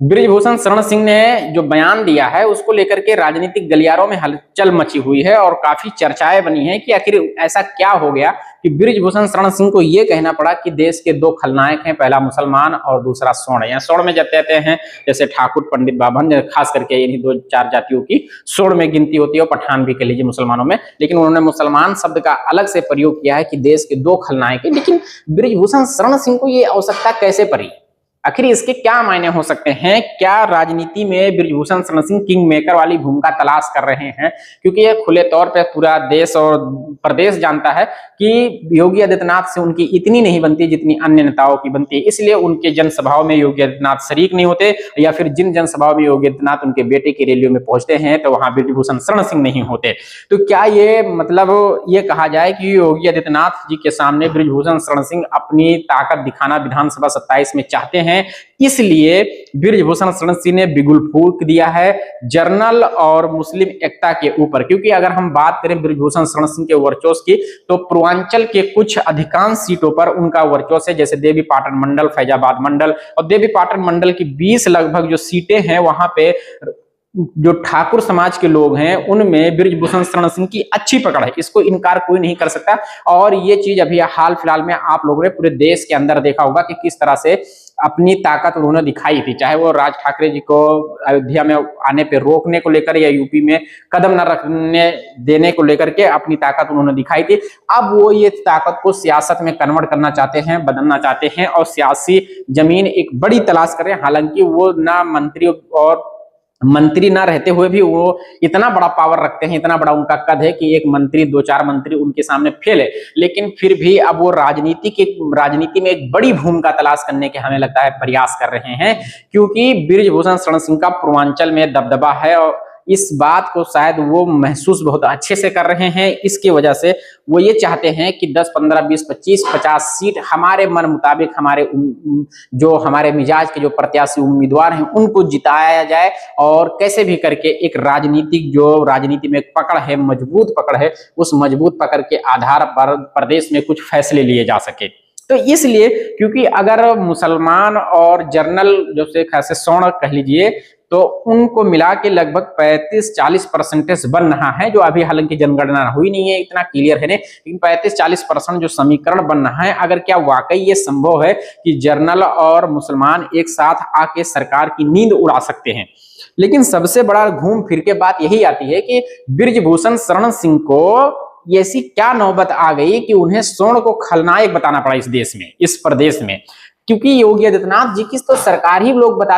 बृजभूषण शरण सिंह ने जो बयान दिया है उसको लेकर के राजनीतिक गलियारों में हलचल मची हुई है और काफी चर्चाएं बनी हैं कि आखिर ऐसा क्या हो गया कि बृजभूषण शरण सिंह को यह कहना पड़ा कि देश के दो खलनायक हैं, पहला मुसलमान और दूसरा स्वर्ण। यहाँ स्वर्ण में जब कहते हैं जैसे ठाकुर, पंडित, बाभन, खास करके इन्हीं दो चार जातियों की स्वर्ण में गिनती होती है और पठान भी कह लीजिए मुसलमानों में, लेकिन उन्होंने मुसलमान शब्द का अलग से प्रयोग किया है कि देश के दो खलनायक है। लेकिन बृजभूषण शरण सिंह को यह आवश्यकता कैसे पड़ी? आखिर इसके क्या मायने हो सकते हैं? क्या राजनीति में बृजभूषण शरण सिंह किंग मेकर वाली भूमिका तलाश कर रहे हैं? क्योंकि ये खुले तौर पे पूरा देश और प्रदेश जानता है कि योगी आदित्यनाथ से उनकी इतनी नहीं बनती जितनी अन्य नेताओं की बनती है, इसलिए उनके जनसभाओं में योगी आदित्यनाथ शरीक नहीं होते, या फिर जिन जनसभाओं में योगी आदित्यनाथ उनके बेटे की रैलियों में पहुंचते हैं तो वहां बृजभूषण शरण सिंह नहीं होते। तो क्या ये मतलब ये कहा जाए कि योगी आदित्यनाथ जी के सामने बृजभूषण शरण सिंह अपनी ताकत दिखाना विधानसभा 27 में चाहते हैं, इसलिए बृजभूषण शरण सिंह ने बिगुल फूंक दिया है जर्नल और मुस्लिम एकता के ऊपर? क्योंकि अगर हम बात करें बृजभूषण शरण सिंह के वर्चस्व की, तो पूर्वांचल के कुछ अधिकांश सीटों पर उनका वर्चस्व है, जैसे देवी पाटन मंडल, फैजाबाद मंडल और देवी पाटन मंडल की 20 लगभग जो सीटें हैं वहां पे जो ठाकुर समाज के लोग हैं उनमें बृजभूषण शरण सिंह की अच्छी पकड़ है, इसको इनकार कोई नहीं कर सकता। और ये चीज अभी हाल फिलहाल में आप लोगों ने पूरे देश के अंदर देखा होगा कि किस तरह से अपनी ताकत उन्होंने दिखाई थी, चाहे वो राज ठाकरे जी को अयोध्या में आने पे रोकने को लेकर या यूपी में कदम न रखने देने को लेकर के अपनी ताकत उन्होंने दिखाई थी। अब वो ये ताकत को सियासत में कन्वर्ट करना चाहते हैं, बदलना चाहते हैं और सियासी जमीन एक बड़ी तलाश कर रहे हैं। हालांकि वो ना मंत्री ना रहते हुए भी वो इतना बड़ा पावर रखते हैं, इतना बड़ा उनका कद है कि एक मंत्री, दो चार मंत्री उनके सामने फेल है, लेकिन फिर भी अब वो राजनीति में एक बड़ी भूमिका तलाश करने के हमें लगता है प्रयास कर रहे हैं, क्योंकि बृजभूषण शरण सिंह का पूर्वांचल में दबदबा है और इस बात को शायद वो महसूस बहुत अच्छे से कर रहे हैं। इसकी वजह से वो ये चाहते हैं कि 10, 15, 20, 25, 50 सीट हमारे मन मुताबिक जो हमारे मिजाज के जो प्रत्याशी उम्मीदवार हैं उनको जिताया जाए और कैसे भी करके एक राजनीति में एक पकड़ है, मजबूत पकड़ है, उस मजबूत पकड़ के आधार पर प्रदेश में कुछ फैसले लिए जा सके। तो इसलिए क्योंकि अगर मुसलमान और जर्नल जो से खासे स्वर्ण कह लीजिए तो उनको मिला के लगभग 35-40% बन रहा है, जो अभी हालांकि जनगणना हुई नहीं है, इतना क्लियर है नहीं, लेकिन 35-40% जो समीकरण बन रहा है, अगर क्या वाकई ये संभव है कि जर्नल और मुसलमान एक साथ आके सरकार की नींद उड़ा सकते हैं। लेकिन सबसे बड़ा घूम फिर के बात यही आती है कि बृजभूषण शरण सिंह को ऐसी क्या नौबत आ गई कि उन्हें स्वर्ण को खलनायक बताना पड़ा इस देश में, इस प्रदेश में, क्योंकि योगी आदित्यनाथ जी की तो सरकार ही लोग बता